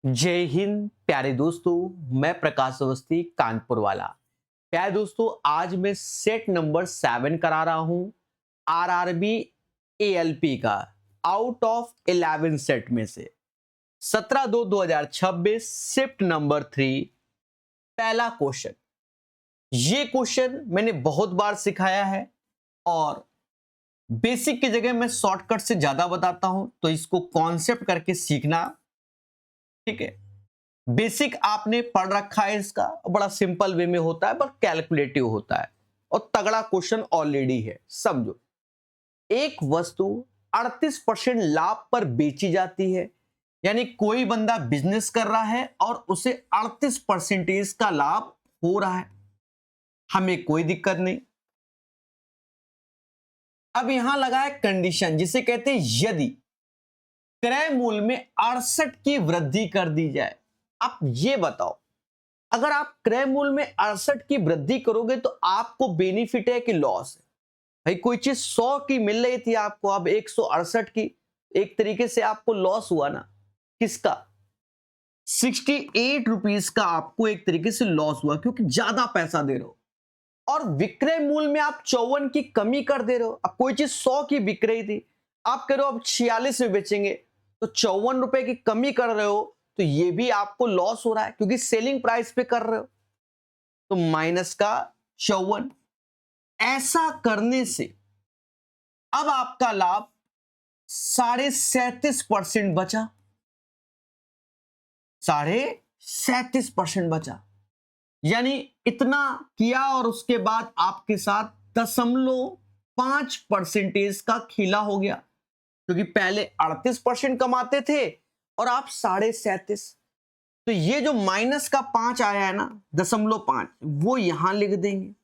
जय हिंद प्यारे दोस्तों। मैं प्रकाश अवस्थी कानपुर वाला। प्यारे दोस्तों, आज मैं सेट नंबर 7 करा रहा हूं आरआरबी एएलपी का। आउट ऑफ 11 सेट में से 17/2/2026 शिफ्ट नंबर 3 पहला क्वेश्चन। ये क्वेश्चन मैंने बहुत बार सिखाया है और बेसिक की जगह मैं शॉर्टकट से ज्यादा बताता हूं, तो इसको कॉन्सेप्ट करके सीखना। ठीक है, बेसिक आपने पढ़ रखा है, इसका बड़ा सिंपल वे में होता है पर कैलकुलेटिव होता है और तगड़ा क्वेश्चन ऑलरेडी है। समझो, एक वस्तु 38% लाभ पर बेची जाती है, यानी कोई बंदा बिजनेस कर रहा है और उसे 38% का लाभ हो रहा है। हमें कोई दिक्कत नहीं। अब यहां लगा है कंडीशन, जिसे कहते हैं यदि क्रय मूल्य में 68 की वृद्धि कर दी जाए। आप ये बताओ, अगर आप क्रय मूल्य में 68 की वृद्धि करोगे तो आपको बेनिफिट है कि लॉस है? भाई, कोई चीज 100 की मिल रही थी आपको, अब 168 की, एक तरीके से आपको लॉस हुआ ना। किसका? 68 रुपीज का आपको एक तरीके से लॉस हुआ, क्योंकि ज्यादा पैसा दे रहे हो और विक्रय मूल्य में आप 54 की कमी कर दे रहे हो। अब कोई चीज 100 की बिक रही थी, आप कह रहे हो अब 46 में बेचेंगे, तो 54 रुपए की कमी कर रहे हो, तो ये भी आपको लॉस हो रहा है क्योंकि सेलिंग प्राइस पे कर रहे हो। तो माइनस का 54। ऐसा करने से अब आपका लाभ 37.5% बचा। 37.5% बचा, यानी इतना किया और उसके बाद आपके साथ 0.5% का खिला हो गया, क्योंकि पहले 38% कमाते थे और आप 37.5। तो ये जो माइनस का 5 आया है ना, 0.5, वो यहां लिख देंगे,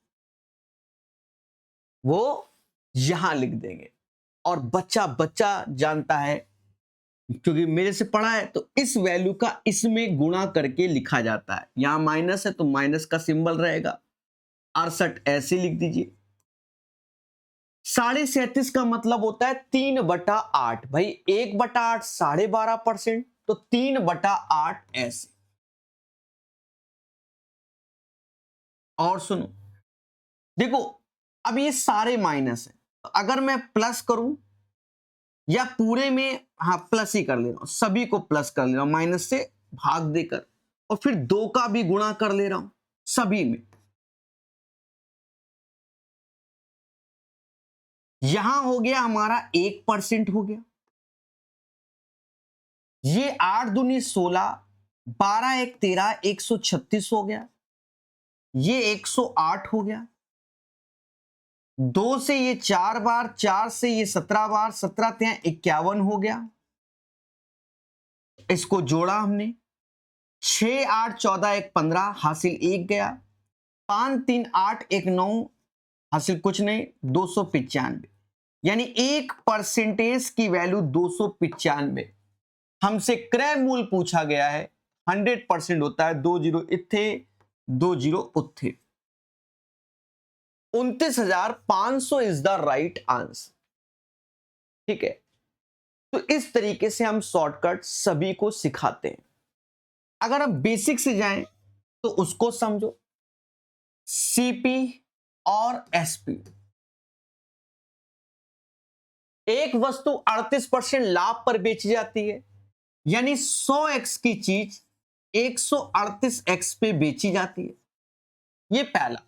वो यहां लिख देंगे। और बच्चा बच्चा जानता है, क्योंकि मेरे से पढ़ा है, तो इस वैल्यू का इसमें गुणा करके लिखा जाता है। यहां माइनस है तो माइनस का सिंबल रहेगा। 68 ऐसे लिख दीजिए। 37.5 का मतलब होता है 3/8। भाई 1/8 12.5%, तो 3/8 ऐसे। और सुनो, देखो, अब ये सारे माइनस है, अगर मैं प्लस करूं या पूरे में, हाँ प्लस ही कर ले रहा हूं, सभी को प्लस कर ले रहा हूं माइनस से भाग देकर, और फिर 2 का भी गुणा कर ले रहा हूं सभी में। यहां हो गया हमारा 1% हो गया। ये 8 दूनी 16, 12 1 13, 136 हो गया। ये 108 हो गया। 2 से ये 4 बार, 4 से ये 17 बार, 17 3 51 हो गया। इसको जोड़ा हमने, 6 8 14 1 15, हासिल 1 गया। 5 3 8 1 9, हासिल कुछ नहीं, 295। यानी 1% की वैल्यू 295। हमसे क्रय मूल्य पूछा गया है, 100% होता है, 2 जीरो इत्थे 2 जीरो उत्थे। 29,500 इज द राइट आंसर। ठीक है, तो इस तरीके से हम शॉर्टकट सभी को सिखाते हैं। अगर आप बेसिक से जाएं तो उसको समझो। सीपी और एसपी, एक वस्तु 38% लाभ पर बेची जाती है, यानी 100x की चीज 138x पे बेची जाती है। ये पहला।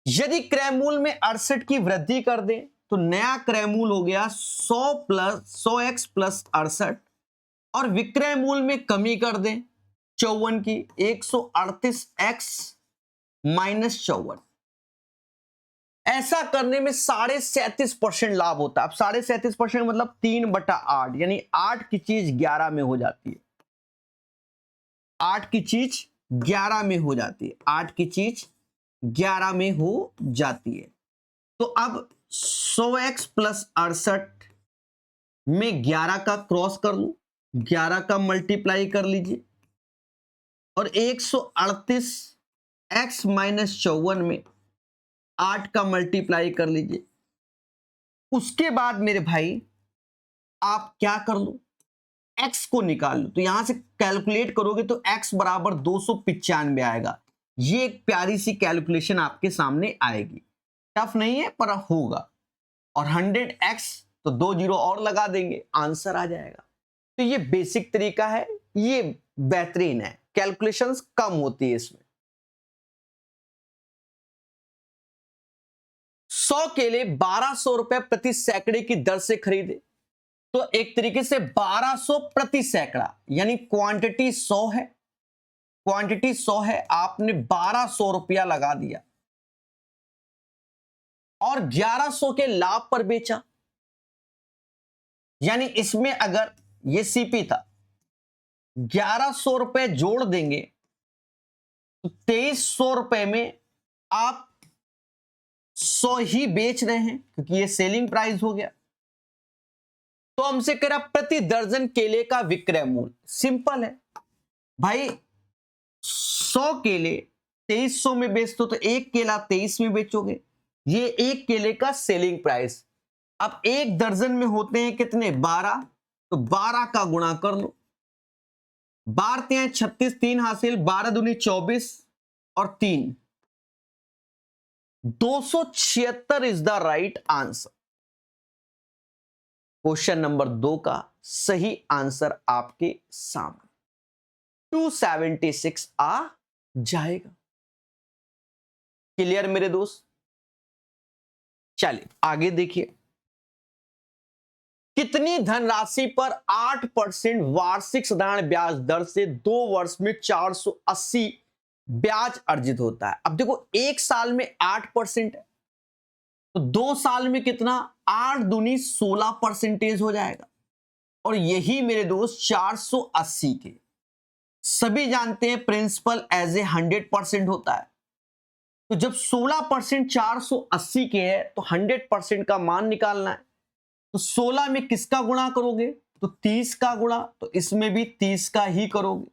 यदि क्रय मूल्य में 68 की वृद्धि कर दें तो नया क्रय मूल्य हो गया 100x प्लस 68, और विक्रय मूल्य में कमी कर दें 54 की, 138x माइनस 54। ऐसा करने में 37.5% लाभ होता है। अब 37.5% मतलब 3/8, यानी 8 की चीज 11 में हो जाती है। 8 की चीज 11 में हो जाती है। 8 की चीज 11 में हो जाती है। तो अब 100x प्लस 68 में 11 का क्रॉस कर लू, 11 का मल्टीप्लाई कर लीजिए, और 138 x माइनस 54 में 8 का मल्टीप्लाई कर लीजिए। उसके बाद मेरे भाई आप क्या कर लो, x को निकाल लो, तो यहां से कैलकुलेट करोगे तो x बराबर 295 आएगा। ये एक प्यारी सी कैलकुलेशन आपके सामने आएगी, टफ नहीं है पर होगा। और 100x तो 2 जीरो और लगा देंगे, आंसर आ जाएगा। तो ये बेसिक तरीका है, ये बेहतरीन है, कैलकुलेशंस कम होती है इसमें। 100 केले 1200 रुपए प्रति सैकड़े की दर से खरीदे, तो एक तरीके से 1200 प्रति सैकड़ा, यानी क्वांटिटी 100 है, क्वांटिटी 100 है, आपने 1200 रुपया लगा दिया और 1100 के लाभ पर बेचा। यानी इसमें अगर ये सीपी था, 1100 रुपए जोड़ देंगे तो 2300 रुपए में आप 100 ही बेच रहे हैं, क्योंकि ये सेलिंग प्राइस हो गया। तो हमसे कह रहा प्रति दर्जन केले का विक्रय मूल्य। सिंपल है भाई, 100 केले 2300 में बेचते हो तो एक केला 23 में बेचोगे, ये एक केले का सेलिंग प्राइस। अब एक दर्जन में होते हैं कितने, 12, तो 12 का गुणा कर लो, 12 हैं 36, 3 हासिल, 12 दूनी 24 और 3, 276 is the right answer. Question number 2 का सही आंसर आपके सामने 276 आ जाएगा। क्लियर मेरे दोस्त? चलिए आगे देखिए, कितनी धनराशि पर 8% वार्षिक साधारण ब्याज दर से 2 वर्ष में 480 ब्याज अर्जित होता है। अब देखो, एक साल में 8% है, तो 2 साल में कितना, 8 दूनी 16% हो जाएगा। और यही मेरे दोस्त 480 के, सभी जानते हैं प्रिंसिपल एज ए 100% होता है। तो जब 16% 480 के है तो 100% का मान निकालना है। तो 16 में किसका गुणा करोगे, तो 30 का गुणा, तो इसमें भी 30 का ही करोगे।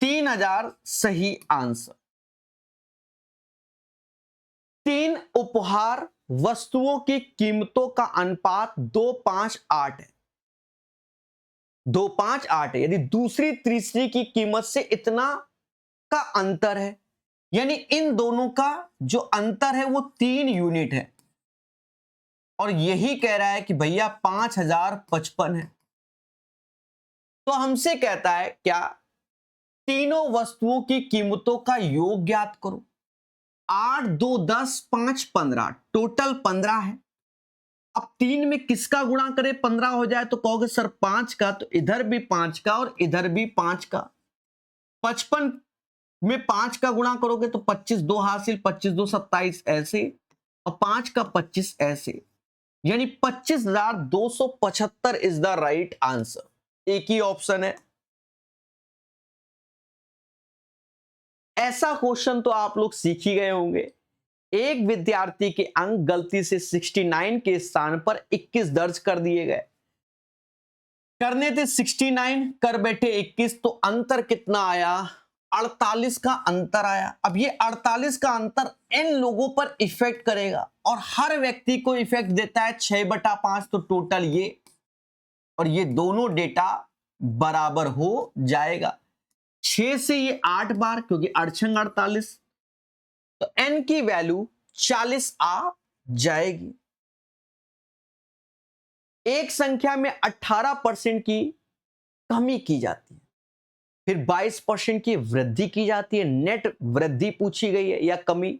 3000 सही आंसर। 3 उपहार वस्तुओं की कीमतों का अनुपात 258 है, 258 है, यदि दूसरी तीसरी की कीमत से इतना का अंतर है, यानी इन दोनों का जो अंतर है वो 3 यूनिट है। और यही कह रहा है कि भैया 5055 है। तो हमसे कहता है क्या, तीनों वस्तुओं की कीमतों का योग ज्ञात करो। 8 2 10 5 15, टोटल 15 है। अब 3 में किसका गुणा करें 15 हो जाए, तो कहोगे सर 5 का, तो इधर भी 5 का और इधर भी 5 का। 55 में 5 का गुणा करोगे तो 25, 2 हासिल, 25 2 27 ऐसे, और 5 का 25 ऐसे, यानी 25,275 इज द राइट आंसर। एक ही ऑप्शन है। ऐसा क्वेश्चन तो आप लोग सीख ही गए होंगे। एक विद्यार्थी के अंक गलती से 69 के स्थान पर 21 दर्ज कर दिए गए, करने थे 69, कर बैठे 21, तो अंतर कितना आया, 48 का अंतर आया। अब ये 48 का अंतर n लोगों पर इफेक्ट करेगा और हर व्यक्ति को इफेक्ट देता है 6/5, तो टोटल ये और ये दोनों डेटा बराबर हो जाएगा। 6 से ये 8 बार, क्योंकि 8 48, तो n की वैल्यू 40 आ जाएगी। एक संख्या में 18% की कमी की जाती है, फिर 22% की वृद्धि की जाती है, नेट वृद्धि पूछी गई है या कमी।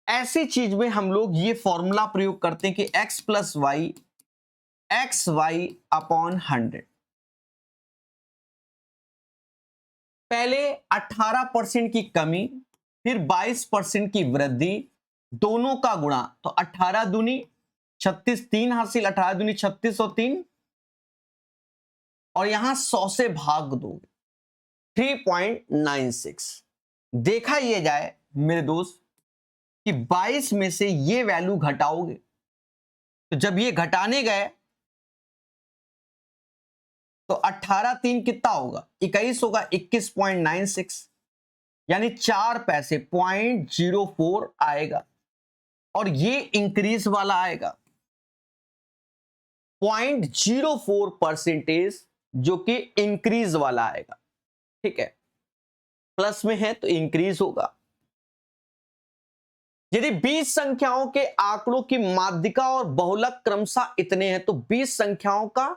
ऐसी चीज में हम लोग ये फॉर्मूला प्रयोग करते हैं कि x plus Y, X Y upon 100। पहले 18% की कमी, फिर 22% की वृद्धि, दोनों का गुणा, तो 18 दूनी 36, 3 हासिल, 18 दूनी 36 और 3, और यहां 100 से भाग दोगे 3.96। देखा यह जाए मेरे दोस्त कि 22 में से ये वैल्यू घटाओगे, तो जब ये घटाने गए तो 18 3 कितना होगा, 21 होगा, 21.96, यानी 4 पैसे 0.04 आएगा, और ये इंक्रीज वाला आएगा। 0.04% जो कि इंक्रीज वाला आएगा। ठीक है, प्लस में है तो इंक्रीज होगा। यदि 20 संख्याओं के आंकड़ों की माध्यिका और बहुलक क्रमशः इतने हैं तो 20 संख्याओं का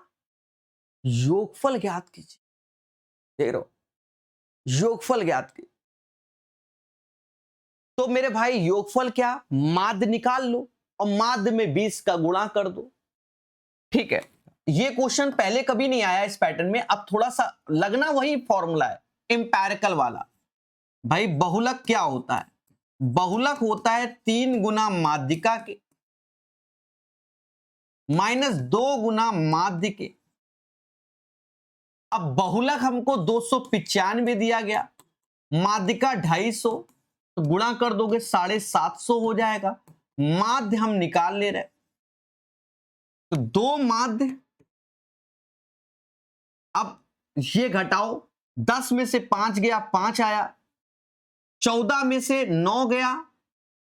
योगफल ज्ञात कीजिए। देख रहे हो, योगफल ज्ञात कीजिए। तो मेरे भाई योगफल क्या, माध्य निकाल लो और माध्य में 20 का गुणा कर दो। ठीक है, ये क्वेश्चन पहले कभी नहीं आया इस पैटर्न में, अब थोड़ा सा लगना वही फॉर्मूला है इंपैरिकल वाला। भाई बहुलक क्या होता है, बहुलक होता है 3 गुना माध्यिका के माइनस 2 गुना माध्य के। अब बहुलक हमको 295 दिया गया, माध्यिका 250, तो गुणा कर दोगे 750 हो जाएगा। माध्य हम निकाल ले रहे, तो 2 माध्य, अब ये घटाओ, 10 में से 5 गया 5 आया, 14 में से 9 गया,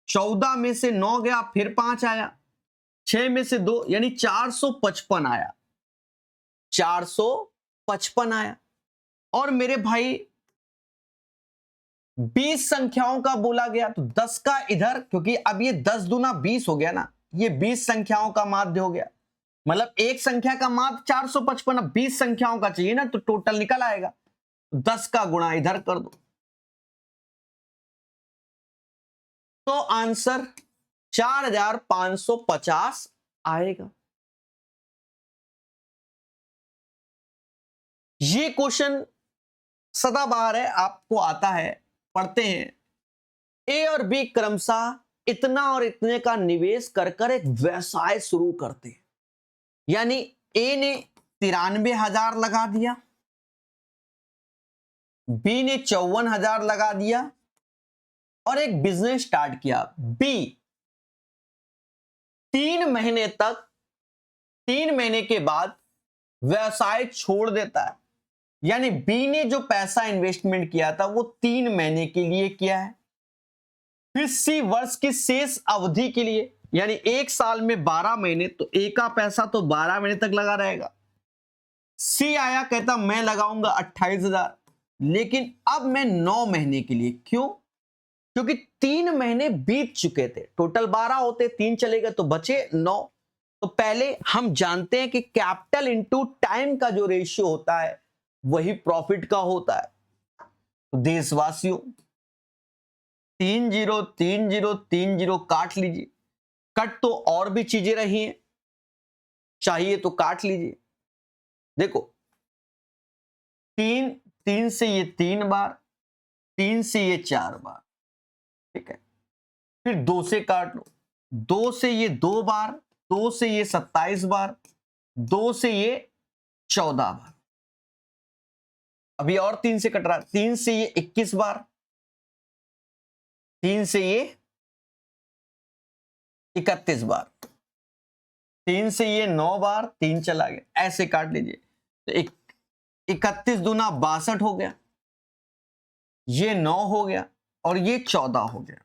14 में से 9 गया फिर 5 आया, 6 में से 2 यानी 455 आया, 455 आया। और मेरे भाई 20 संख्याओं का बोला गया तो 10 का इधर, क्योंकि अब ये 10 दूना 20 हो गया ना, ये 20 संख्याओं का माध्य हो गया, मतलब एक संख्या का माध्य 455, अब 20 संख्याओं का चाहिए ना तो टोटल निकल आएगा, 10 का गुणा इधर कर दो, तो आंसर 4550 आएगा। ये क्वेश्चन सदाबहार है, आपको आता है, पढ़ते हैं। ए और बी क्रमशः इतना और इतने का निवेश कर कर एक व्यवसाय शुरू करते हैं। यानी ए ने 93,000 लगा दिया, बी ने 54,000 लगा दिया और एक बिजनेस स्टार्ट किया। बी 3 महीने तक, 3 महीने के बाद व्यवसाय छोड़ देता है। यानी बी ने जो पैसा इन्वेस्टमेंट किया था वो 3 महीने के लिए किया है। फिर सी वर्ष की शेष अवधि के लिए, यानी एक साल में 12 महीने, तो ए का पैसा तो 12 महीने तक लगा रहेगा। सी आया, कहता मैं लगाऊंगा 28,000, लेकिन अब मैं 9 महीने के लिए। क्यों? क्योंकि 3 महीने बीत चुके थे, टोटल 12 होते, 3 चले गए तो बचे 9। तो पहले हम जानते हैं कि कैपिटल इनटू टाइम का जो रेशियो होता है वही प्रॉफिट का होता है। तो देशवासियों 30 30 30 काट लीजिए, कट तो और भी चीजें रही हैं, चाहिए तो काट लीजिए। देखो 3 3 से ये 3 बार, 3 से ये 4 बार, ठीक है। फिर 2 से काट लो, 2 से ये 2 बार, 2 से ये 27 बार, 2 से ये 14 बार। अभी और 3 से कट रहा, 3 से ये 21 बार, 3 से ये 31 बार, 3 से ये 9 बार, 3 चला गया, ऐसे काट लीजिए। तो 31 दूना 62 हो गया, ये 9 हो गया और ये 14 हो गया।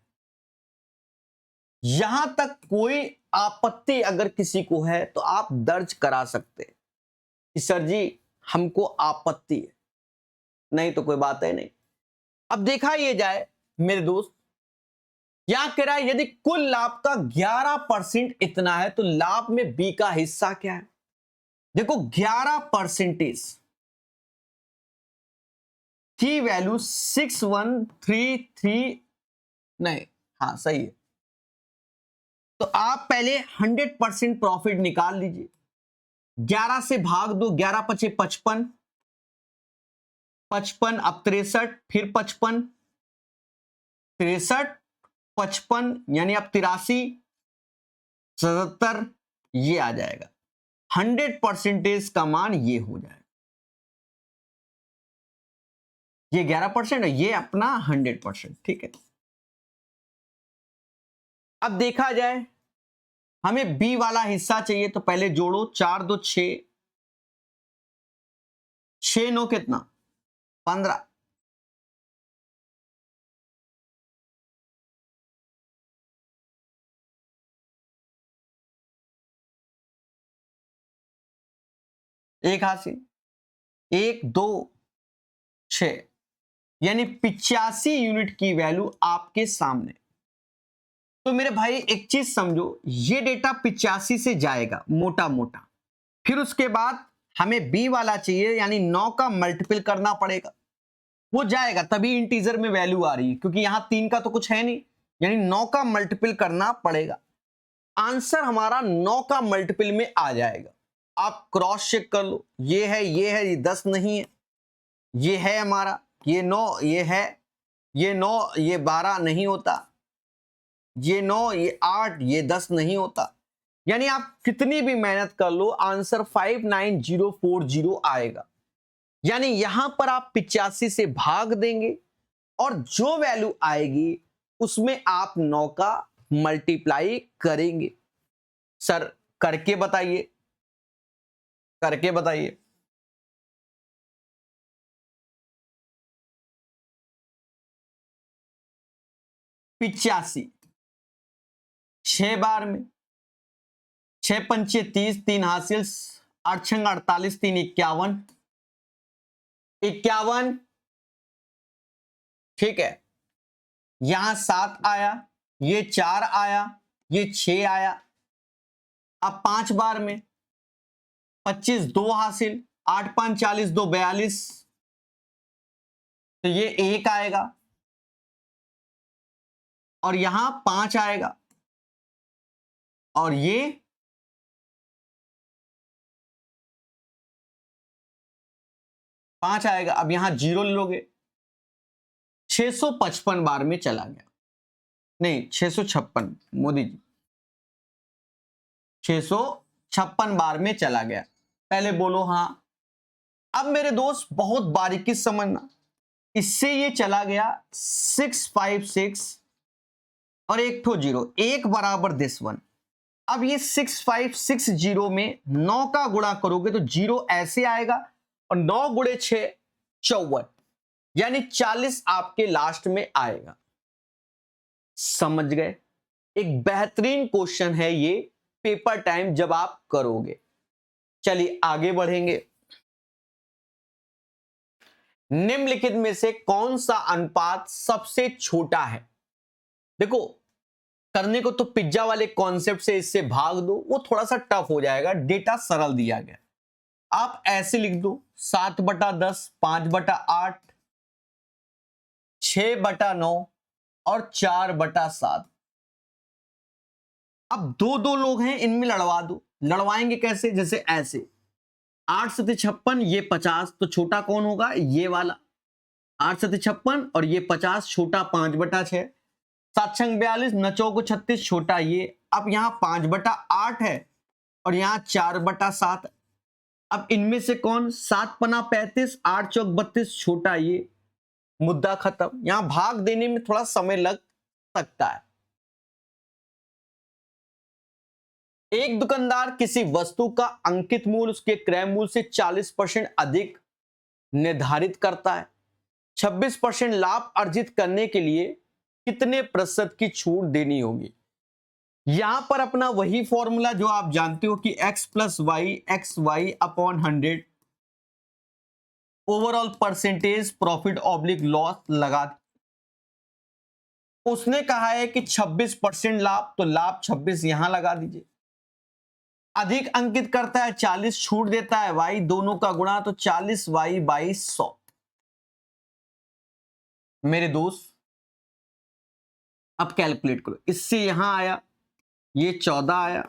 यहां तक कोई आपत्ति अगर किसी को है तो आप दर्ज करा सकते हैं कि सर जी हमको आपत्ति है, नहीं तो कोई बात है नहीं। अब देखा ये जाए मेरे दोस्त, यहां कह रहा है यदि कुल लाभ का 11% इतना है तो लाभ में बी का हिस्सा क्या है। देखो 11% की वैल्यू 6133, नहीं, हाँ सही है। तो आप पहले 100% प्रॉफिट निकाल लीजिए, 11 से भाग दो, 11 पचे 55, 55 अब 63, फिर 55, 63, 55 यानी अब 83, 77, ये आ जाएगा। 100% का मान ये हो जाएगा, ये 11% है, ये अपना 100%, ठीक है। अब देखा जाए हमें बी वाला हिस्सा चाहिए, तो पहले जोड़ो, 4 2 6, 6 9 कितना 15, एक हासिल, 1 2 6, यानी 85 यूनिट की वैल्यू आपके सामने। तो मेरे भाई एक चीज समझो, ये डेटा 85 से जाएगा मोटा मोटा, फिर उसके बाद हमें बी वाला चाहिए, यानी 9 का मल्टीपल करना पड़ेगा, वो जाएगा तभी इंटीजर में वैल्यू आ रही है, क्योंकि यहां 3 का तो कुछ है नहीं, यानी 9 का मल्टीपल करना पड़ेगा। आंसर हमारा 9 का मल्टीपल में आ जाएगा। आप क्रॉस चेक कर लो, ये है, ये 10 नहीं है, ये है हमारा, ये 9, ये है, ये 9, ये 12 नहीं होता, ये 9, ये 8, ये 10 नहीं होता। यानी आप कितनी भी मेहनत कर लो, आंसर 59040 आएगा। यानी यहां पर आप 85 से भाग देंगे और जो वैल्यू आएगी उसमें आप 9 का मल्टीप्लाई करेंगे। सर करके बताइए, करके बताइए। पिचासी 6 बार में, 6 पंचे 30, 3 हासिल, 8 छंग 48, 3 51, 51, ठीक है। यहां 7 आया, ये 4 आया, ये 6 आया। अब 5 बार में 25, 2 हासिल, 8 5 40, 2 42, तो ये 1 आएगा और यहां 5 आएगा और ये 5 आएगा। अब यहां 0 लोगे, 655 बार में चला गया, नहीं 656, मोदी जी 656 बार में चला गया। पहले बोलो हाँ। अब मेरे दोस्त बहुत बारीकी समझना, इससे ये चला गया 656 और एक ठो 0, 1 बराबर दिस वन। अब ये 6560 में 9 का गुणा करोगे तो 0 ऐसे आएगा और 9 गुणे 6 54, यानी 40 आपके लास्ट में आएगा। समझ गए? एक बेहतरीन क्वेश्चन है ये, पेपर टाइम जब आप करोगे। चलिए आगे बढ़ेंगे। निम्नलिखित में से कौन सा अनुपात सबसे छोटा है? देखो करने को तो पिज्जा वाले कॉन्सेप्ट से इससे भाग दो, वो थोड़ा सा टफ हो जाएगा, डेटा सरल दिया गया। आप ऐसे लिख दो 7/10, 5/8, 6/9 और 4/7। अब दो दो लोग हैं, इनमें लड़वा दो। लड़वाएंगे कैसे? जैसे ऐसे 8 7 56, ये 50, तो छोटा कौन होगा? ये वाला 8 7 56 और ये 50, छोटा 5/6, 7 6 42, 9 चौको 36, छोटा ये। अब यहां 5/8 है और यहां 4/7। अब इनमें से कौन? 7 पना 35, 8 चौक 32, छोटा ये। मुद्दा खत्म। यहां भाग देने में थोड़ा समय लग सकता है। एक दुकानदार किसी वस्तु का अंकित मूल्य उसके क्रय मूल्य से 40% अधिक निर्धारित करता है। 26% लाभ अर्जित करने के लिए कितने प्रतिशत की छूट देनी होगी? यहां पर अपना वही फॉर्मूला जो आप जानते हो कि x + y, xy upon 100 overall percentage profit oblique loss लगा। उसने कहा है कि 26% लाभ, तो लाभ 26 यहां लगा दीजिए। अधिक अंकित करता है 40, छूट देता है y, दोनों का गुणा, तो 40y/100। मेरे दोस्त अब कैलकुलेट करो। इससे यहां आया, ये 14 आया,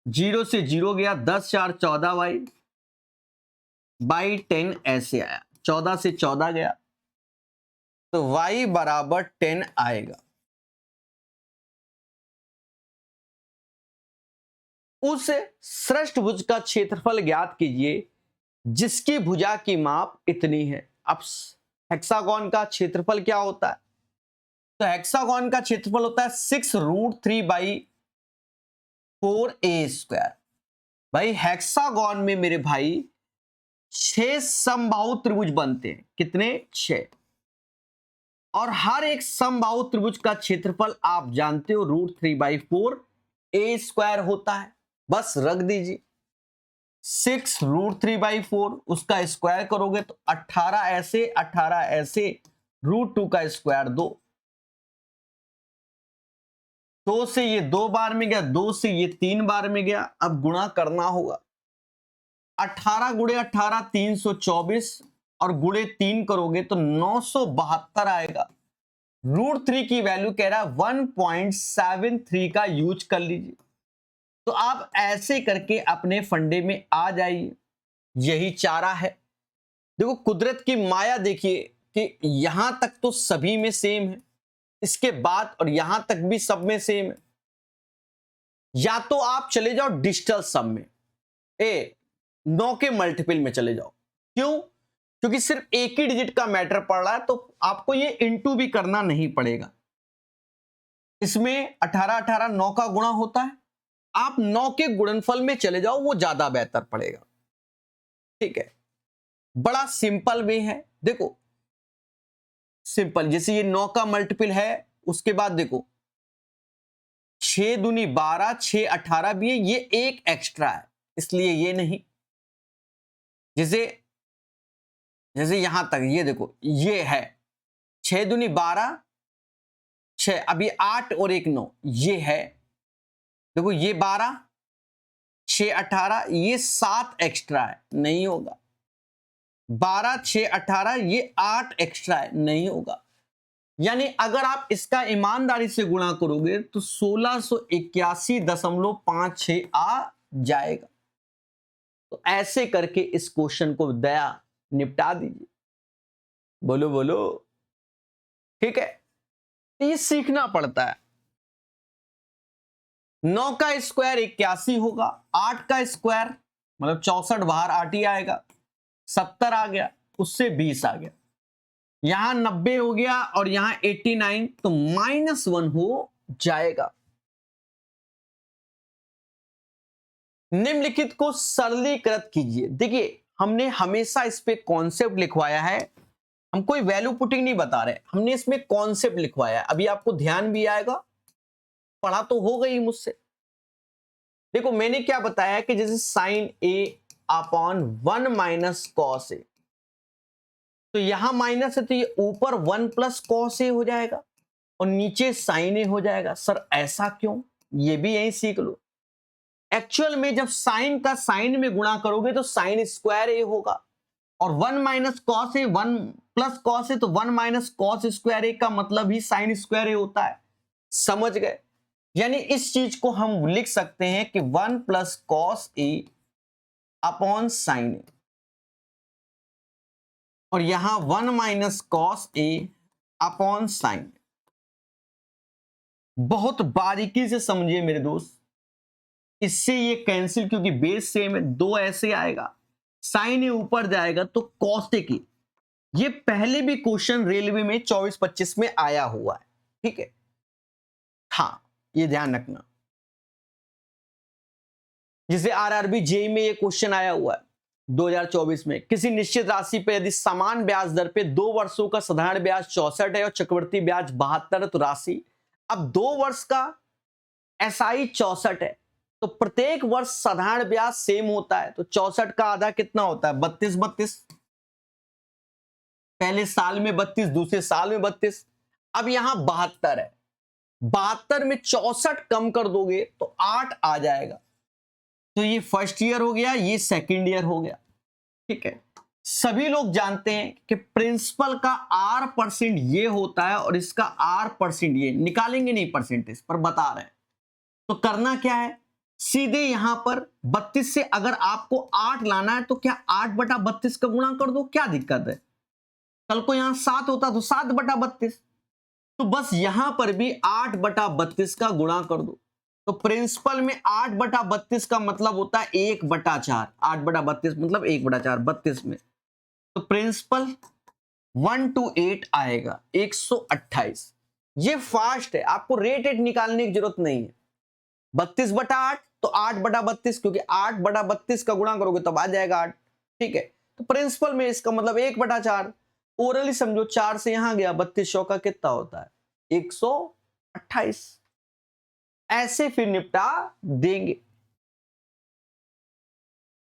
0 से 0 गया, 10 4 14y/10 ऐसे आया, 14 से 14 गया तो y बराबर 10 आएगा। उस सृष्टभुज का क्षेत्रफल ज्ञात कीजिए जिसकी भुजा की माप इतनी है। अब हेक्सागोन का क्षेत्रफल क्या होता है? तो हेक्सागोन का क्षेत्रफल होता है 6√3/4a²। भाई हेक्सागोन में मेरे भाई 6 समबाहु त्रिभुज बनते हैं। कितने? 6। और हर एक समबाहु त्रिभुज का क्षेत्रफल आप जानते हो √3/4a² होता है। बस रख दीजिए। 6√3/4, उसका स्क्वायर करोगे तो 18 ऐसे 18 ऐसे, √2 का स्क्वायर 2, 2 से ये 2 बार में गया, 2 से ये 3 बार में गया। अब गुणा करना होगा, 18 गुणे 18 324, और गुणे 3 करोगे तो 972 आएगा। √3 की वैल्यू कह रहा है 1.73 का यूज कर लीजिए। तो आप ऐसे करके अपने फंडे में आ जाइए, यही चारा है। देखो कुदरत की माया देखिए कि यहां तक तो सभी में सेम है, इसके बाद और यहां तक भी सब में सेम है। या तो आप चले जाओ डिजिटल सम में, 9 के मल्टीपल में चले जाओ। क्यों? क्योंकि सिर्फ एक ही डिजिट का मैटर पड़ रहा है, तो आपको ये इनटू भी करना नहीं पड़ेगा। इसमें 18 18 9 का गुणा होता है, आप 9 के गुणनफल में चले जाओ, वो ज्यादा बेहतर पड़ेगा। ठीक है, बड़ा सिंपल वे है। देखो सिंपल, जैसे ये 9 का मल्टीपल है, उसके बाद देखो 6 दूनी 12, 6 18 भी है, ये एक एक्स्ट्रा है इसलिए ये नहीं। जैसे जैसे यहां तक ये देखो, ये है 6 दूनी 12, 6, अभी 8 और 1 9, ये है। देखो ये 12, 6 18, ये 7 एक्स्ट्रा है, नहीं होगा। 12 6 18, ये 8 एक्स्ट्रा है, नहीं होगा। यानी अगर आप इसका ईमानदारी से गुणा करोगे तो 1681.56 आ जाएगा। तो ऐसे करके इस क्वेश्चन को दया निपटा दीजिए। बोलो बोलो, ठीक है। ये सीखना पड़ता है। 9 का स्क्वायर 81 होगा, 8 का स्क्वायर मतलब 64, बाहर 8 ही आएगा, 70 आ गया, उससे 20 आ गया, यहां 90 हो गया और यहां 89, तो -1 हो जाएगा। निम्नलिखित को सरलीकृत कीजिए। देखिए हमने हमेशा इस पे कॉन्सेप्ट लिखवाया है, हम कोई वैल्यू पुटिंग नहीं बता रहे, हमने इसमें कॉन्सेप्ट लिखवाया है। अभी आपको ध्यान भी आएगा, पढ़ा तो हो गई मुझसे। देखो मैंने क्या बताया कि जैसे sign A upon 1 minus cos A, तो यहां माइनस है तो ये ऊपर 1 प्लस कॉस ए हो जाएगा और नीचे साइन ए हो जाएगा। सर ऐसा क्यों? ये भी यही सीख लो। एक्चुअल में जब साइन का साइन में गुणा करोगे तो साइन स्क्वायर ए होगा, और 1 minus cos A 1 plus cos A, तो 1 माइनस कॉस स्क्वायर ए का मतलब ही साइन स्क्वायर ए होता है। समझ गए? यानी इस चीज को हम लिख सकते हैं कि 1 plus cos A upon sine ए, और यहां 1 minus cos A upon sine. बहुत बारीकी से समझिए मेरे दोस्त, इससे ये कैंसिल, क्योंकि बेस सेम है, 2 ऐसे आएगा, साइन ए ऊपर जाएगा तो कॉसेक ए। ये पहले भी क्वेश्चन रेलवे में 24-25 में आया हुआ है, ठीक है। हाँ ये ध्यान रखना, जिसे आरआरबी जेई में ये क्वेश्चन आया हुआ है 2024 में। किसी निश्चित राशि पर यदि समान ब्याज दर पे 2 वर्षों का साधारण ब्याज 64 है और चक्रवृद्धि ब्याज 72 है, तो राशि, अब 2 वर्ष का एसआई 64 है, तो प्रत्येक वर्ष साधारण ब्याज सेम होता है, तो 64 का आधा कितना होता है? 32। पहले साल में 32, दूसरे साल में 32। अब यहां 72 है, 72 में 64 कम कर दोगे तो 8 आ जाएगा। तो ये फर्स्ट ईयर हो गया, ये सेकंड ईयर हो गया, ठीक है। सभी लोग जानते हैं कि प्रिंसिपल का R% ये होता है और इसका R% ये, निकालेंगे नहीं परसेंटेज पर बता रहे हैं। तो करना क्या है, सीधे यहां पर 32 से अगर आपको 8 लाना है तो क्या 8/32 का गुणा कर दो, क्या दिक्कत है? कल को यहां 7 होता तो 7/32, तो बस यहां पर भी 8/32 का गुणा कर दो। तो प्रिंसिपल में 8/32 का मतलब होता है 1/4, 8/32 मतलब 1/4, 32 में, तो प्रिंसिपल 128 आएगा, 128। ये फास्ट है, आपको रेट निकालने की जरूरत नहीं है। 32/8 तो 8/32, क्योंकि 8/32 का गुणा करोगे तब आ जाएगा 8, ठीक है। तो प्रिंसिपल में इसका मतलब 1/4, ओरली समझो, 4 से यहां गया, 32 चौका कितना होता है? 128। ऐसे फिर निपटा देंगे।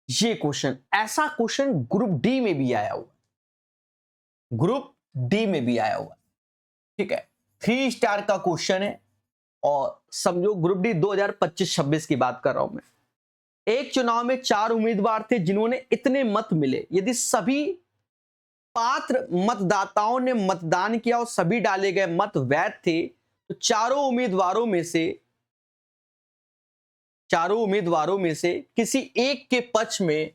ये क्वेश्चन, ऐसा क्वेश्चन ग्रुप डी में भी आया हुआ, ग्रुप डी में भी आया हुआ, ठीक है। 3 स्टार का क्वेश्चन है और समझो ग्रुप डी 2025-26 की बात कर रहा हूं मैं। एक चुनाव में 4 उम्मीदवार थे जिन्होंने इतने मत मिले, यदि सभी पात्र मतदाताओं ने मतदान किया और सभी डाले गए मत वैध थे तो चारों उम्मीदवारों में से किसी एक के पक्ष में,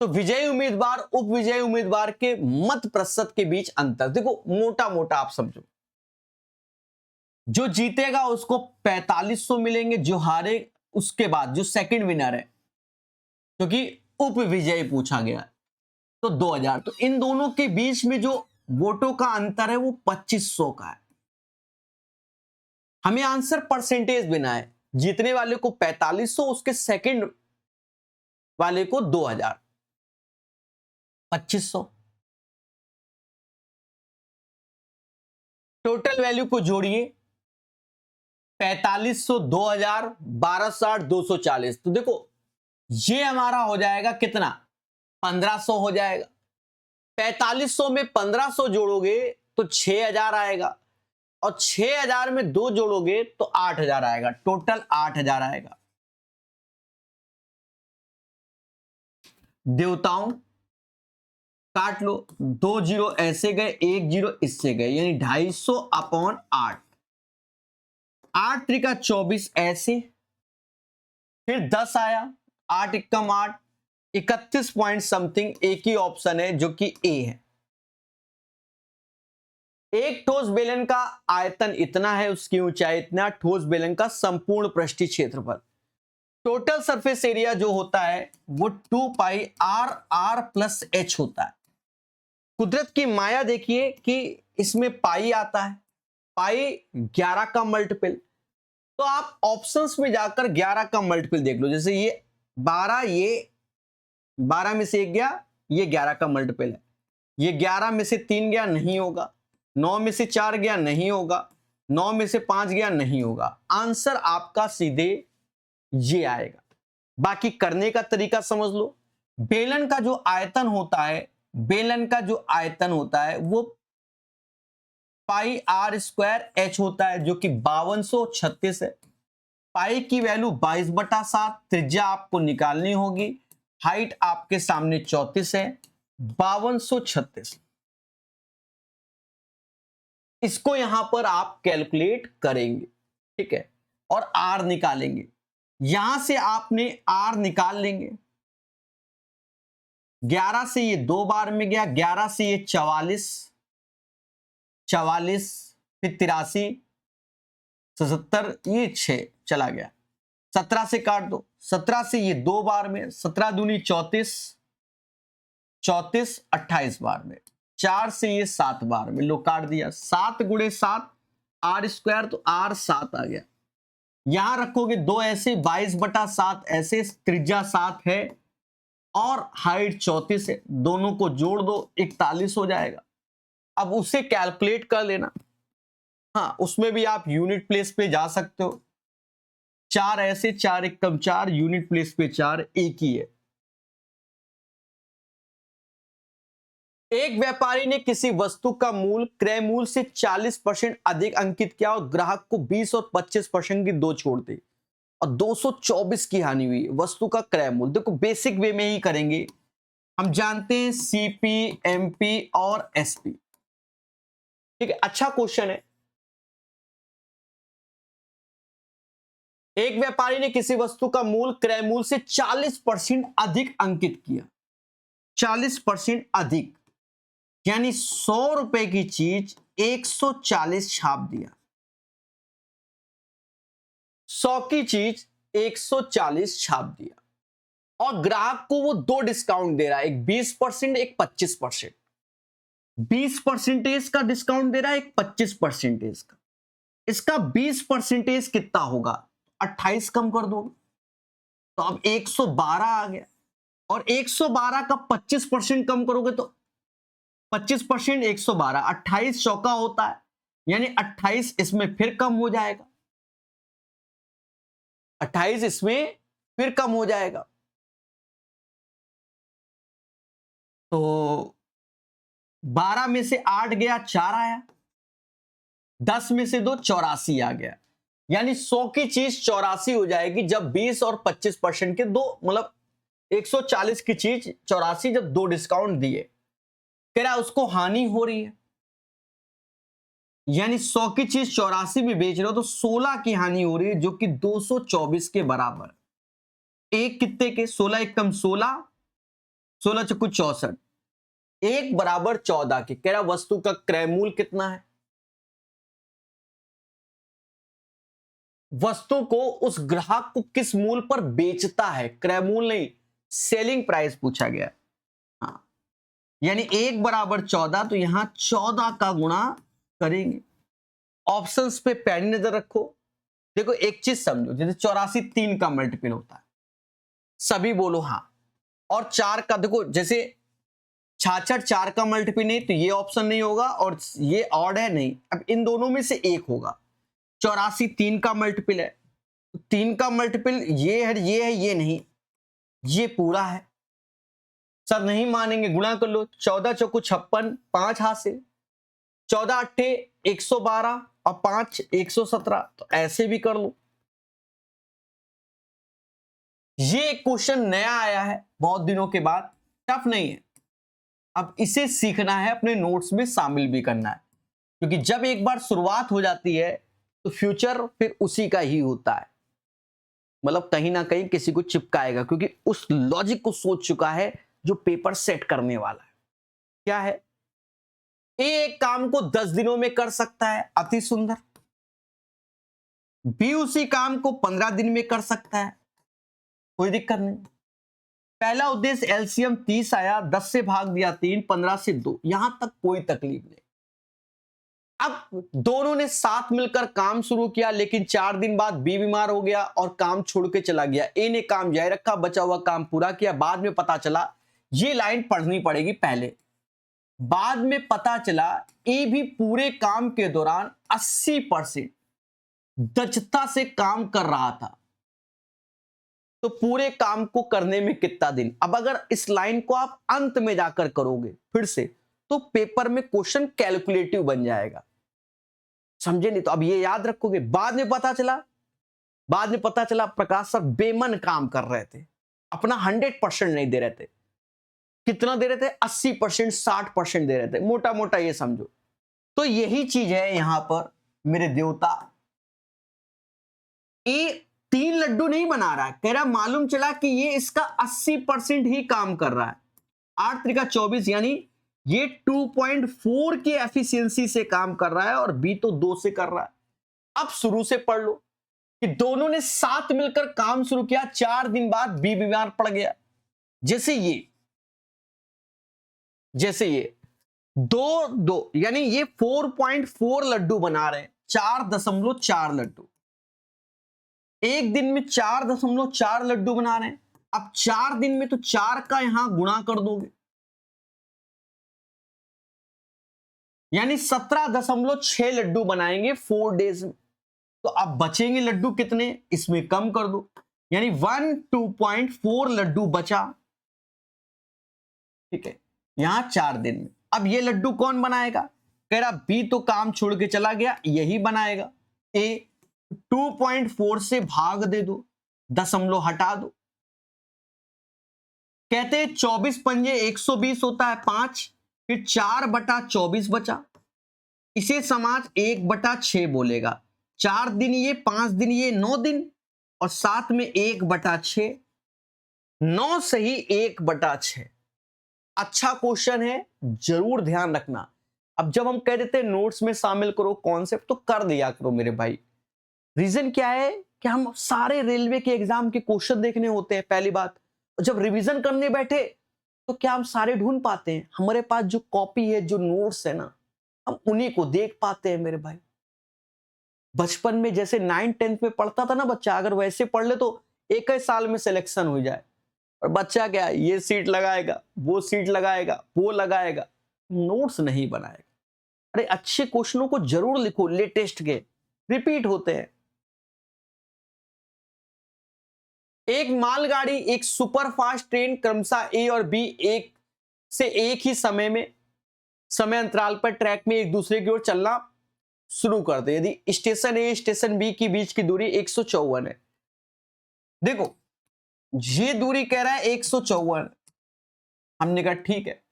तो विजयी उम्मीदवार उप विजयी उम्मीदवार के मत प्रतिशत के बीच अंतर। देखो मोटा मोटा आप समझो, जो जीतेगा उसको 4500 मिलेंगे, जो हारे उसके बाद जो सेकंड विनर है, क्योंकि उप विजयी पूछा गया है, तो 2000। तो इन दोनों के बीच में जो वोटों का अंतर है वो 2500 का है। हमें आंसर परसेंटेज देना है, जीतने वाले को 4500, उसके सेकंड वाले को 2000, 2500। टोटल वैल्यू को जोड़िए, 4500, 2000, 1260, 240। तो देखो ये हमारा हो जाएगा कितना, 1500 हो जाएगा। 4500 में 1500 जोड़ोगे तो 6000 आएगा, और 6000 में 2 जोड़ोगे तो 8000 आएगा, टोटल 8000 आएगा। देवताओं काट लो, 2 जीरो ऐसे गए, 1 जीरो इससे गए, यानी 250/8। 8 त्रिका 24 ऐसे, फिर 10 आया, 8 एकम 8, 31 पॉइंट समथिंग। एक ही ऑप्शन है जो कि ए है। एक ठोस बेलन का आयतन इतना है, उसकी ऊंचाई इतना, ठोस बेलन का संपूर्ण पृष्ठीय क्षेत्रफल, टोटल सरफेस एरिया जो होता है वो 2πr+h होता है। कुदरत की माया देखिए कि इसमें पाई आता है, पाई 11 का मल्टीपल, तो आप ऑप्शंस में जाकर 11 का मल्टीपल देख लो। जैसे ये 12, ये 12 में से 1 गया, ये 11 का मल्टीपल है। ये 11 में से 3 गया, नहीं होगा। 9 में से 4 गया, नहीं होगा। 9 में से 5 गया, नहीं होगा। आंसर आपका सीधे ये आएगा। बाकी करने का तरीका समझ लो। बेलन का जो आयतन होता है, बेलन का जो आयतन होता है वो πr² होता है, जो कि 5236 है। पाई की वैल्यू 22/7, त्रिज्या आपको निकालनी होगी, हाइट आपके सामने 34 है, 5236। इसको यहां पर आप कैलकुलेट करेंगे, ठीक है, और आर निकालेंगे। यहां से आपने आर निकाल लेंगे। 11 से ये 2 बार में गया, 11 से ये 44, 44, फिर 83, 77, ये 6 चला गया। 17 से काट दो, 17 से ये 2 बार में, 17 दूनी 34, 34, 28 बार में, 4 से ये 7 बार में, लो काट दिया। 7 × 7 r², तो r 7 आ गया। यहां रखोगे 2 ऐसे, 22/7 ऐसे, त्रिज्या 7 है और हाइट 34 है, दोनों को जोड़ दो 41 हो जाएगा। अब उसे कैलकुलेट कर लेना। हाँ, उसमें भी आप यूनिट प्लेस पे जा सकते हो। 4 ऐसे, 4 एकम 4, यूनिट प्लेस पे 4, एक ही है। एक व्यापारी ने किसी वस्तु का मूल क्रय मूल्य से 40% अधिक अंकित किया और ग्राहक को 20 और 25% की दो छोड़ दी और 224 की हानि हुई। वस्तु का क्रय मूल्य, देखो बेसिक वे में ही करेंगे, हम जानते हैं सीपी, एमपी और एसपी, ठीक है। अच्छा क्वेश्चन है। एक व्यापारी ने किसी वस्तु का मूल क्रय मूल्य से 40% अधिक अंकित किया, 40% अधिक, यानी 100 रुपए की चीज 140 छाप दिया। 100 की चीज 140 छाप दिया और ग्राहक को वो 2 डिस्काउंट दे रहा है, एक 20%, एक 25%। 20% का डिस्काउंट दे रहा है, एक 25% का। इसका 20% कितना होगा, 28 कम कर दो तो अब 112 आ गया, और 112 का 25% कम करोगे तो 25%, 112, 28 चौका होता है, यानी 28 इसमें फिर कम हो जाएगा, 28 इसमें फिर कम हो जाएगा। तो 12 में से 8 गया, 4 आया, 10 में से 2 84 आ गया। यानी 100 की चीज 84 हो जाएगी जब 20 और 25% के दो, मतलब 140 की चीज 84 जब 2 डिस्काउंट दिए, कह रहा उसको हानि हो रही है। यानी 100 की चीज 84 में बेच रहे हो तो 16 की हानि हो रही है, जो कि 224 के बराबर। एक कितने के? 16 एक कम 16, 16 चक्कू 64, एक बराबर 14 के। कह रहा वस्तु का क्रय मूल्य कितना है? वस्तु को उस ग्राहक को किस मूल्य पर बेचता है, क्रय मूल्य नहीं, सेलिंग प्राइस पूछा गया। हाँ, यानी एक बराबर 14, तो यहां 14 का गुणा करेंगे। ऑप्शंस पे पैनी नजर रखो। देखो एक चीज समझो, जैसे 84 3 का मल्टीपल होता है, सभी बोलो हाँ। और 4 का, देखो जैसे 66 4 का मल्टीपल नहीं, तो ये ऑप्शन नहीं होगा, और ये ऑड है नहीं। अब इन दोनों में से एक होगा। 84 3 का मल्टीपल है, 3 का मल्टीपल ये है, ये है, ये नहीं, ये पूरा है। सर नहीं मानेंगे, गुणा कर लो। 14 चौको 56, 5 हासिल, 14 अट्ठे 112 और 5 117, तो ऐसे भी कर लो। ये क्वेश्चन नया आया है बहुत दिनों के बाद, टफ नहीं है। अब इसे सीखना है, अपने नोट्स में शामिल भी करना है, क्योंकि जब एक बार शुरुआत हो जाती है तो फ्यूचर फिर उसी का ही होता है। मतलब कहीं ना कहीं किसी को चिपकाएगा, क्योंकि उस लॉजिक को सोच चुका है जो पेपर सेट करने वाला है। क्या है? ए एक काम को 10 दिनों में कर सकता है, अति सुंदर। बी उसी काम को 15 दिन में कर सकता है, कोई दिक्कत नहीं। पहला उद्देश्य एलसीएम 30 आया, 10 से भाग दिया 3, 15 से 2, यहां तक कोई तकलीफ नहीं। अब दोनों ने साथ मिलकर काम शुरू किया, लेकिन 4 दिन बाद बी बीमार हो गया और काम छोड़ के चला गया। ए ने काम जारी रखा, बचा हुआ काम पूरा किया। बाद में पता चला, ये लाइन पढ़नी पड़ेगी पहले। बाद में पता चला ए भी पूरे काम के दौरान 80% दक्षता से काम कर रहा था। तो पूरे काम को करने में कितना दिन? अब अगर इस लाइन को आप अंत में जाकर करोगे फिर से, तो पेपर में क्वेश्चन कैलकुलेटिव बन जाएगा, समझे नहीं? तो अब ये याद रखोगे। बाद में पता चला प्रकाश सर बेमन काम कर रहे थे, अपना 100% नहीं दे रहे थे। कितना दे रहे थे? 80%, 60% दे रहे थे, मोटा मोटा ये समझो। तो यही चीज है यहां पर मेरे देवता। ये 3 लड्डू नहीं बना रहा है, कह रहा मालूम चला कि ये इसका 80% ही काम कर रहा है। 8 त्रिका 24, यानी ये 2.4 की एफिशिएंसी से काम कर रहा है, और बी तो 2 से कर रहा है। अब शुरू से पढ़ लो कि दोनों ने साथ मिलकर काम शुरू किया, 4 दिन बाद बी बीमार पड़ गया। जैसे ये 2 यानी ये 4.4 लड्डू बना रहे हैं, 4.4 लड्डू एक दिन में, 4.4 लड्डू बना रहे हैं। अब 4 दिन में तो 4 का यहां गुणा कर दोगे, यानी 17.6 लड्डू बनाएंगे 4 डेज में। तो अब बचेंगे लड्डू कितने, इसमें कम कर दो, यानी 2.4 लड्डू बचा। ठीक है, यहां 4 दिन में। अब ये लड्डू कौन बनाएगा? कह रहा बी तो काम छोड़ के चला गया, यही बनाएगा। ए 2.4 से भाग दे दो, दशमलव हटा दो। कहते हैं 24 पंजे 120 होता है 5, फिर 4/24 बचा। इसे समाज 1/6 बोलेगा। 4 दिन ये, 5 दिन ये, 9 दिन, और साथ में 1/6, 9 सही 1/6। अच्छा क्वेश्चन है, जरूर ध्यान रखना। अब जब हम कह देते हैं नोट्स में शामिल करो कॉन्सेप्ट, तो कर दिया करो मेरे भाई। रीजन क्या है कि हम सारे रेलवे के एग्जाम के क्वेश्चन देखने होते हैं, पहली बात। जब रिवीजन करने बैठे तो क्या हम सारे ढूंढ पाते हैं? हमारे पास जो कॉपी है, जो नोट्स है ना, हम उन्हीं को देख पाते हैं मेरे भाई। बचपन में जैसे 9 10th में पढ़ता था ना बच्चा, अगर वैसे पढ़ ले तो एक ही साल में सिलेक्शन हो जाए। और बच्चा क्या, ये सीट लगाएगा, वो सीट लगाएगा, वो लगाएगा, नोट्स नहीं बनाएगा। अरे अच्छे क्वेश्चनों को जरूर लिखो, लेटेस्ट के रिपीट होते हैं। एक मालगाड़ी, एक सुपरफास्ट ट्रेन क्रमशः ए और बी एक ही समय अंतराल पर ट्रैक में एक दूसरे की ओर चलना शुरू कर दे। यदि स्टेशन ए स्टेशन बी के बीच की दूरी 154 है। देखो ये दूरी कह रहा है 154, हमने कहा ठीक है।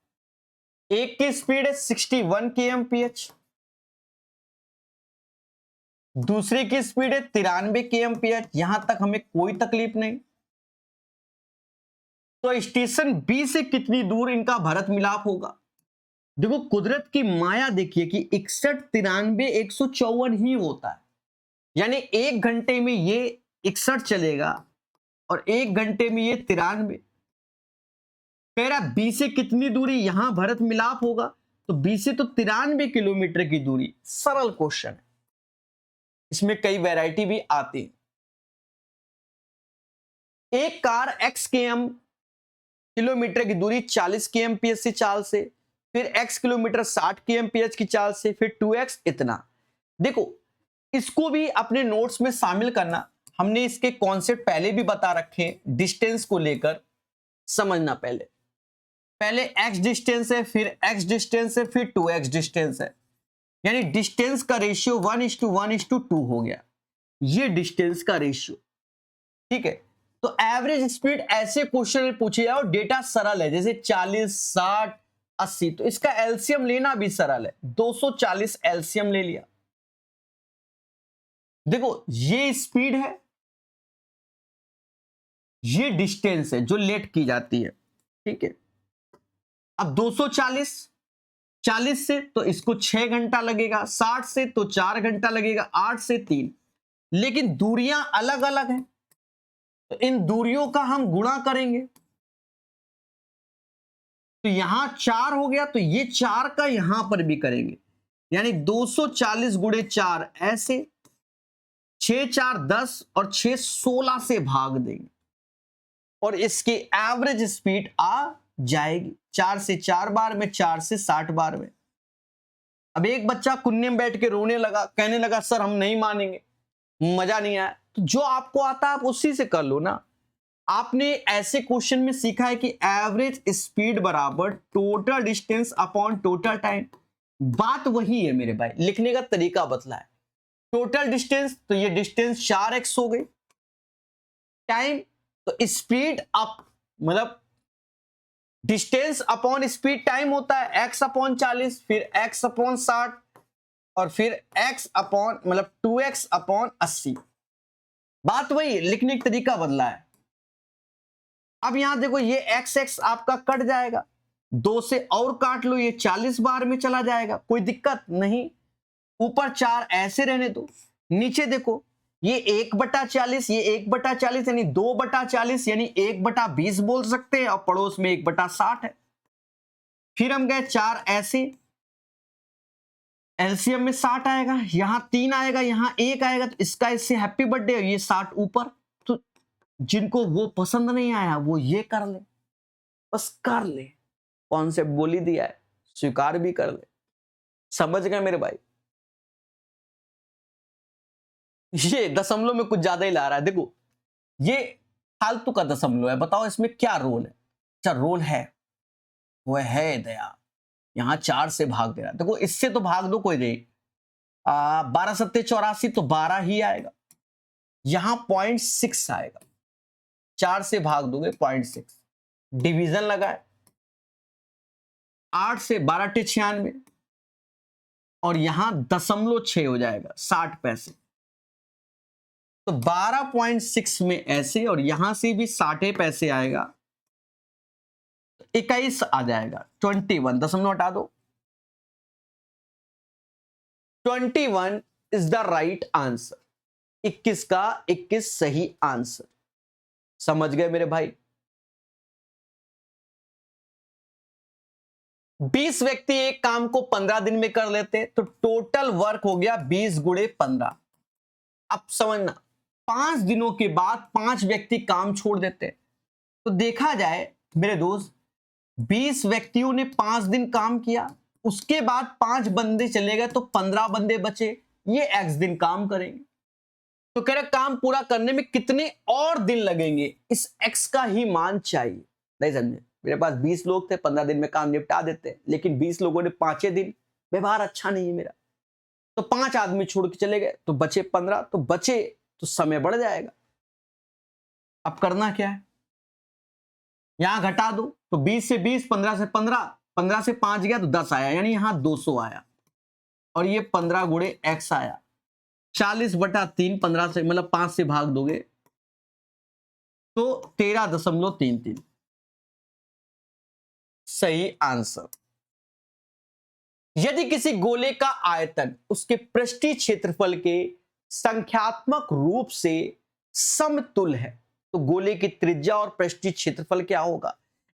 एक की स्पीड है 61 kmph, दूसरे की स्पीड है 93 kmph। यहां तक हमें कोई तकलीफ नहीं। तो स्टेशन बी से कितनी दूर इनका भरत मिलाप होगा? देखो कुदरत की माया देखिए कि 61, 93, 154 ही होता है। यानी 1 घंटे में ये 61 चलेगा और 1 घंटे में ये 93। कह रहा बी से कितनी दूरी यहां भरत मिलाप होगा, तो बी से तो 93 किलोमीटर की दूरी। सरल क्वेश्चन है, इसमें कई वैरायटी भी आती है। एक कार x किलोमीटर की दूरी 40 kmph से चाल से, फिर x किलोमीटर 60 kmph की चाल से, फिर 2x इतना। देखो इसको भी अपने नोट्स में शामिल करना, हमने इसके कॉन्सेप्ट पहले भी बता रखे। डिस्टेंस को लेकर समझना, पहले x डिस्टेंस है, फिर x डिस्टेंस है, फिर 2x डिस्टेंस है। यानी डिस्टेंस का रेशियो 1:1:2 हो गया, ये डिस्टेंस का रेशियो। ठीक है, तो एवरेज स्पीड ऐसे क्वेश्चन में पूछे जाओ, डेटा सरल है, जैसे 40, 60, 80, तो इसका एलसीएम लेना भी सरल है। 240 एलसीएम ले लिया। देखो ये स्पीड है, ये डिस्टेंस है जो लेट की जाती है। ठीक है, अब 40 से तो इसको 6 घंटा लगेगा, 60 से तो 4 घंटा लगेगा, 8 से 3। लेकिन दूरियां अलग अलग हैं, तो इन दूरियों का हम गुणा करेंगे। तो यहां 4 हो गया, तो ये 4 का यहां पर भी करेंगे। यानी 240 गुणे 4 ऐसे, 6 4 10 और 6 16 से भाग देंगे और इसकी एवरेज स्पीड आ जाएगी। 4 से 4 बार में, 4 से 60 बार में। अब एक बच्चा कुन्ने में बैठ के रोने लगा, कहने लगा सर हम नहीं मानेंगे, मजा नहीं आया। तो जो आपको आता है आप उसी से कर लो ना। आपने ऐसे क्वेश्चन में सीखा है कि एवरेज स्पीड बराबर total distance upon total time. बात वही है मेरे भाई, लिखने का तरीका बदला है। टोटल डिस्टेंस तो ये डिस्टेंस 4x हो गई, टाइम तो स्पीड अप मतलब डिस्टेंस अपॉन स्पीड टाइम होता है x अपॉन 40, फिर x अपॉन 60 और फिर x अपॉन मतलब 2x अपॉन 80। बात वही, लिखने का तरीका बदला है। अब यहां देखो ये x आपका कट जाएगा, 2 से और काट लो, ये 40 बार में चला जाएगा, कोई दिक्कत नहीं। ऊपर 4 ऐसे रहने दो, नीचे देखो ये 1/40, ये 1/40 यानी 2/40 यानी 1/20 बोल सकते हैं, और पड़ोस में 1/60 है। फिर हम गए 4 ऐसे, एलसीएम में 60 आएगा, यहां 3 आएगा, यहां 1 आएगा, तो इसका इससे हैप्पी बर्थडे, ये 60 ऊपर। तो जिनको वो पसंद नहीं आया वो ये कर ले, बस कर ले, कॉन्सेप्ट बोल ही दिया है, स्वीकार भी कर ले। समझ गए मेरे भाई? ये दशमलव में कुछ ज्यादा ही ला रहा है। देखो ये फालतू का दशमलव है, बताओ इसमें क्या रोल है? अच्छा रोल है, वो है दया, यहां 4 से भाग दे रहा है। देखो इससे तो भाग दो कोई दे, 12 सत्ते 84 तो 12 ही आएगा, यहां 0.6 आएगा, 4 से भाग दोगे 0.6, डिवीजन लगाए 8 से 12 टे 96 और यहां 0.6 हो जाएगा 60 पैसे, तो 12.6 में ऐसे और यहां से भी 60 पैसे आएगा, 21 आ जाएगा, 21 दशमलव हटा दो, 21 इज द राइट आंसर। 21 का 21 सही आंसर। समझ गए मेरे भाई? 20 व्यक्ति एक काम को 15 दिन में कर लेते तो टोटल वर्क हो गया 20 गुणे 15। अब समझना, 5 दिनों के बाद 5 व्यक्ति काम छोड़ देते, तो देखा जाए मेरे दोस्त 20 व्यक्तियों ने 5 दिन काम किया, उसके बाद 5 बंदे चले गए तो 15 बंदे बचे, ये x दिन काम करेंगे। तो कह रहा काम पूरा करने में कितने और दिन लगेंगे, इस x का ही मान चाहिए। नहीं समझे, मेरे पास 20 लोग थे, 15 दिन में काम निपटा देते, लेकिन 20 लोगों ने 5 दिन, व्यवहार अच्छा नहीं है मेरा, तो 5 आदमी छोड़ के चले गए, तो बचे 15, तो बचे तो समय बढ़ जाएगा। अब करना क्या है, यहां घटा दो, तो 20 से 20, 15 से 15, 15 से 5 गया तो 10 आया, यानी यहां 200 आया, और ये 15 गुणे x आया, 40/3, 15 से मतलब 5 से भाग दोगे तो 13.33 सही आंसर। यदि किसी गोले का आयतन उसके पृष्ठीय क्षेत्रफल के संख्यात्मक रूप से समतुल्य है तो गोले की त्रिज्या और पृष्ठीय क्षेत्रफल क्या होगा।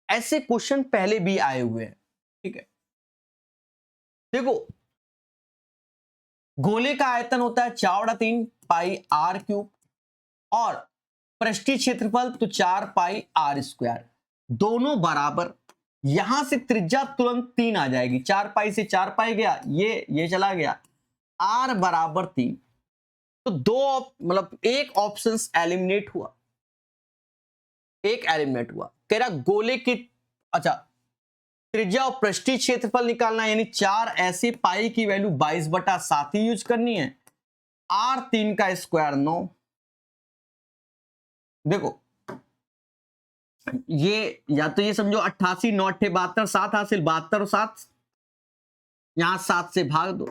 ऐसे क्वेश्चन पहले भी आए हुए हैं, ठीक है। देखो, गोले का आयतन होता है 4/3 पाई r क्यूब और पृष्ठीय क्षेत्रफल तो 4 पाई r स्क्वायर, दोनों बराबर। यहां से त्रिज्या तुरंत 3 आ जाएगी, 4 पाई से 4 पाई गया, ये चला गया, r बराबर 3, तो दो मतलब एक ऑप्शन एलिमिनेट हुआ, एक एलिमिनेट हुआ। कह रहा गोले की, अच्छा, त्रिज्या और पृष्ठीय क्षेत्रफल निकालना, यानी 4 ऐसे, पाई की वैल्यू 22/7 ही यूज करनी है, r 3 का स्क्वायर 9। देखो ये या तो ये समझो 88, 9 8 72, 7 हासिल, 72 और 7, यहां 7 से भाग दो,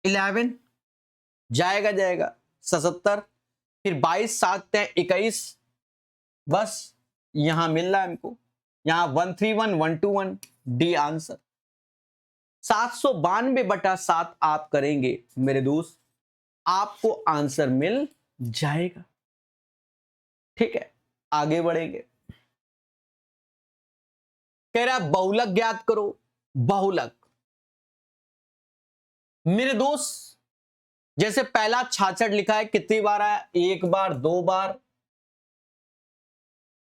11 जाएगा 77, फिर 22, 7 21, बस यहां मिल रहा है हमको, यहां 131 121 डी आंसर। 792/7 आप करेंगे मेरे दोस्त, आपको आंसर मिल जाएगा, ठीक है। आगे बढ़ेंगे, कह रहा बहुलक ज्ञात करो। बहुलक मेरे दोस्त, जैसे पहला 66 लिखा है, कितनी बार आया, 1 बार, 2 बार,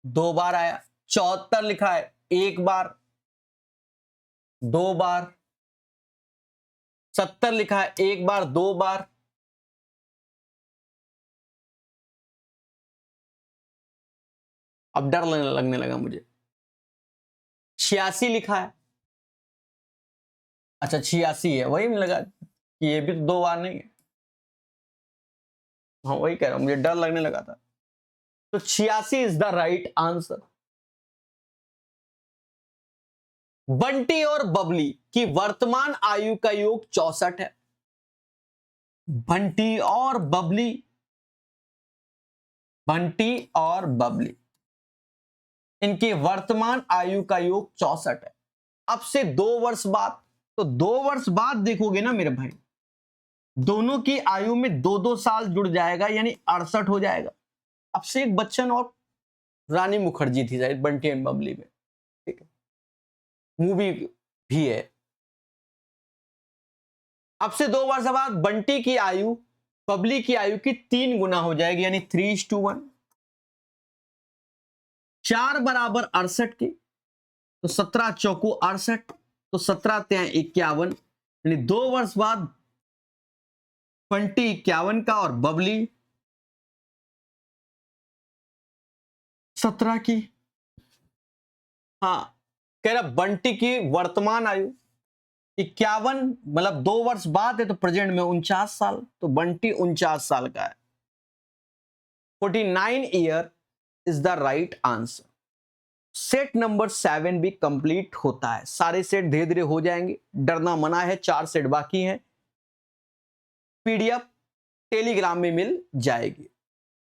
2 बार आया। 74 लिखा है, 1 बार, 2 बार। 70 लिखा है, 1 बार, 2 बार। अब डर लगने लगा मुझे। 86 लिखा है, अच्छा 86 है, वही मुझे लगा कि ये भी तो 2 बार नहीं है, हाँ वही कह रहा हूं, मुझे डर लगने लगा था। तो 86 is the right answer. Bunty और बबली की वर्तमान आयु का योग 64 है। बंटी और बबली, बंटी और बबली, इनकी वर्तमान आयु का योग 64 है। अब से 2 वर्ष बाद, तो 2 वर्ष बाद देखोगे ना मेरे भाई, दोनों की आयु में 2-2 साल जुड़ जाएगा, यानी 68 हो जाएगा। अब से एक बच्चन और रानी मुखर्जी थी शायद बंटी एंड बबली में, ठीक है, मूवी भी है। अब से 2 वर्ष बाद बंटी की आयु बबली की आयु की 3 गुना हो जाएगी, यानी 3:1। 4 बराबर 68 के, तो 17 चौको 68, तो 17 3 51, यानी 2 वर्ष बाद बंटी 51 का और बबली 17 की। हाँ, कह रहा बंटी की वर्तमान आयु 51, मतलब 2 वर्ष बाद है, तो प्रेजेंट में 49 साल, तो बंटी 49 साल का है। 49 year is the right answer. Set number 7 भी कंप्लीट होता है, सारे सेट धीरे धीरे हो जाएंगे, डरना मना है, 4 सेट बाकी हैं। पीडीएफ टेलीग्राम में मिल जाएगी।